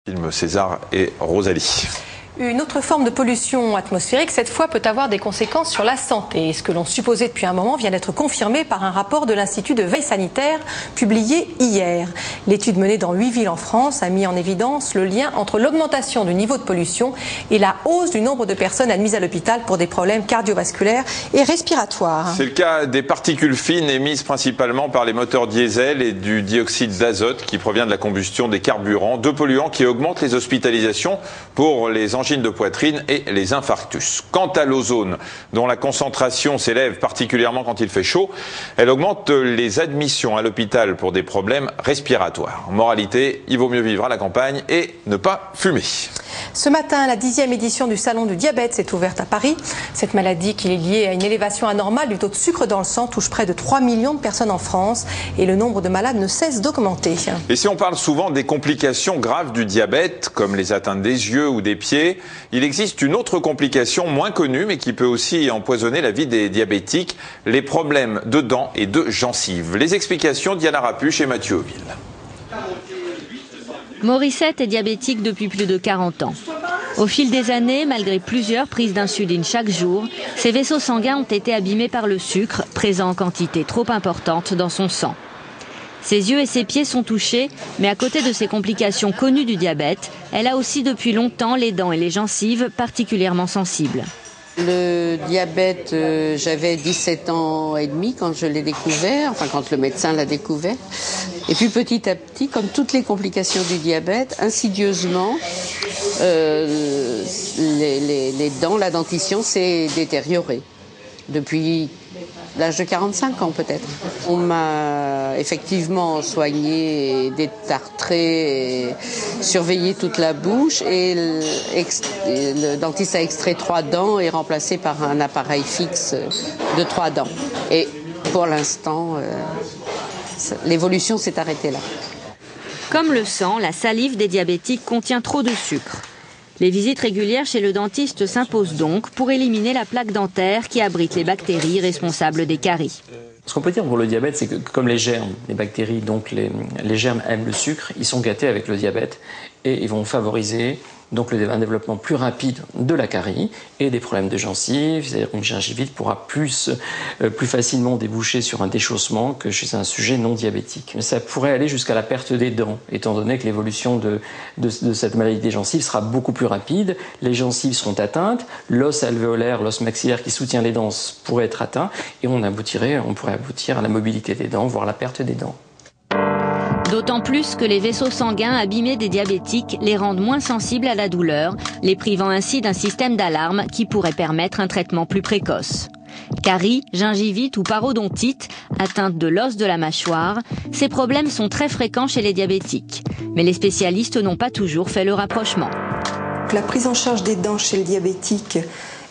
Film César et Rosalie. Une autre forme de pollution atmosphérique, cette fois, peut avoir des conséquences sur la santé. Ce que l'on supposait depuis un moment vient d'être confirmé par un rapport de l'Institut de veille sanitaire publié hier. L'étude menée dans 8 villes en France a mis en évidence le lien entre l'augmentation du niveau de pollution et la hausse du nombre de personnes admises à l'hôpital pour des problèmes cardiovasculaires et respiratoires. C'est le cas des particules fines émises principalement par les moteurs diesel et du dioxyde d'azote qui provient de la combustion des carburants, deux polluants qui augmentent les hospitalisations pour les angines de poitrine et les infarctus. Quant à l'ozone, dont la concentration s'élève particulièrement quand il fait chaud, elle augmente les admissions à l'hôpital pour des problèmes respiratoires. En moralité, il vaut mieux vivre à la campagne et ne pas fumer. Ce matin, la 10e édition du Salon du diabète s'est ouverte à Paris. Cette maladie, qui est liée à une élévation anormale du taux de sucre dans le sang, touche près de 3 millions de personnes en France et le nombre de malades ne cesse d'augmenter. Et si on parle souvent des complications graves du diabète, comme les atteintes des yeux ou des pieds, il existe une autre complication moins connue mais qui peut aussi empoisonner la vie des diabétiques, les problèmes de dents et de gencives. Les explications d'Yanna Rapuche et Mathieu Auville. Morissette est diabétique depuis plus de 40 ans. Au fil des années, malgré plusieurs prises d'insuline chaque jour, ses vaisseaux sanguins ont été abîmés par le sucre, présent en quantité trop importante dans son sang. Ses yeux et ses pieds sont touchés, mais à côté de ces complications connues du diabète, elle a aussi depuis longtemps les dents et les gencives particulièrement sensibles. Le diabète, j'avais 17 ans et demi quand je l'ai découvert, enfin quand le médecin l'a découvert. Et puis petit à petit, comme toutes les complications du diabète, insidieusement, les dents, la dentition s'est détériorée. Depuis l'âge de 45 ans peut-être. On m'a effectivement soigné, détartré, et surveillé toute la bouche et le dentiste a extrait 3 dents et remplacé par un appareil fixe de 3 dents. Et pour l'instant, l'évolution s'est arrêtée là. Comme le sang, la salive des diabétiques contient trop de sucre. Les visites régulières chez le dentiste s'imposent donc pour éliminer la plaque dentaire qui abrite les bactéries responsables des caries. Ce qu'on peut dire pour le diabète, c'est que comme les germes, les bactéries, donc les germes aiment le sucre, ils sont gâtés avec le diabète et ils vont favoriser donc un développement plus rapide de la carie et des problèmes de gencives, c'est-à-dire qu'une gingivite pourra plus facilement déboucher sur un déchaussement que chez un sujet non diabétique. Ça pourrait aller jusqu'à la perte des dents, étant donné que l'évolution de cette maladie des gencives sera beaucoup plus rapide, les gencives seront atteintes, l'os alvéolaire, l'os maxillaire qui soutient les dents pourrait être atteint et on pourrait aboutir à la mobilité des dents, voire la perte des dents. D'autant plus que les vaisseaux sanguins abîmés des diabétiques les rendent moins sensibles à la douleur, les privant ainsi d'un système d'alarme qui pourrait permettre un traitement plus précoce. Caries, gingivite ou parodontite, atteinte de l'os de la mâchoire, ces problèmes sont très fréquents chez les diabétiques. Mais les spécialistes n'ont pas toujours fait le rapprochement. La prise en charge des dents chez le diabétique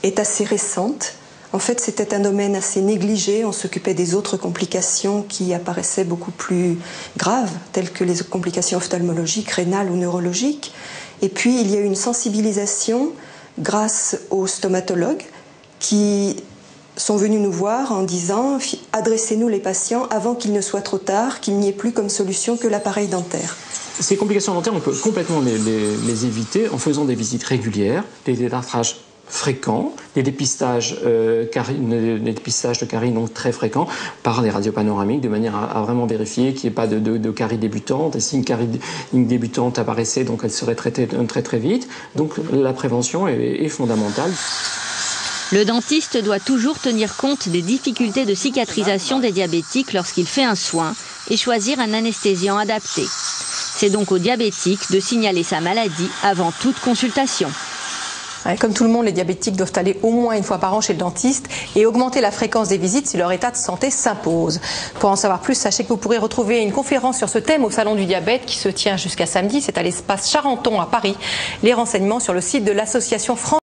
est assez récente. En fait, c'était un domaine assez négligé. On s'occupait des autres complications qui apparaissaient beaucoup plus graves, telles que les complications ophtalmologiques, rénales ou neurologiques. Et puis, il y a eu une sensibilisation grâce aux stomatologues qui sont venus nous voir en disant « Adressez-nous les patients avant qu'il ne soit trop tard, qu'il n'y ait plus comme solution que l'appareil dentaire ». Ces complications dentaires, on peut complètement les éviter en faisant des visites régulières, des détartrages fréquents, des dépistages de caries non très fréquents par des radios panoramiques de manière à vraiment vérifier qu'il n'y ait pas de caries débutantes. Et si une carie débutante apparaissait, donc elle serait traitée très très vite. Donc la prévention est fondamentale. Le dentiste doit toujours tenir compte des difficultés de cicatrisation des diabétiques lorsqu'il fait un soin et choisir un anesthésiant adapté. C'est donc au diabétique de signaler sa maladie avant toute consultation. Comme tout le monde, les diabétiques doivent aller au moins une fois par an chez le dentiste et augmenter la fréquence des visites si leur état de santé s'impose. Pour en savoir plus, sachez que vous pourrez retrouver une conférence sur ce thème au Salon du diabète qui se tient jusqu'à samedi. C'est à l'espace Charenton à Paris. Les renseignements sur le site de l'association France.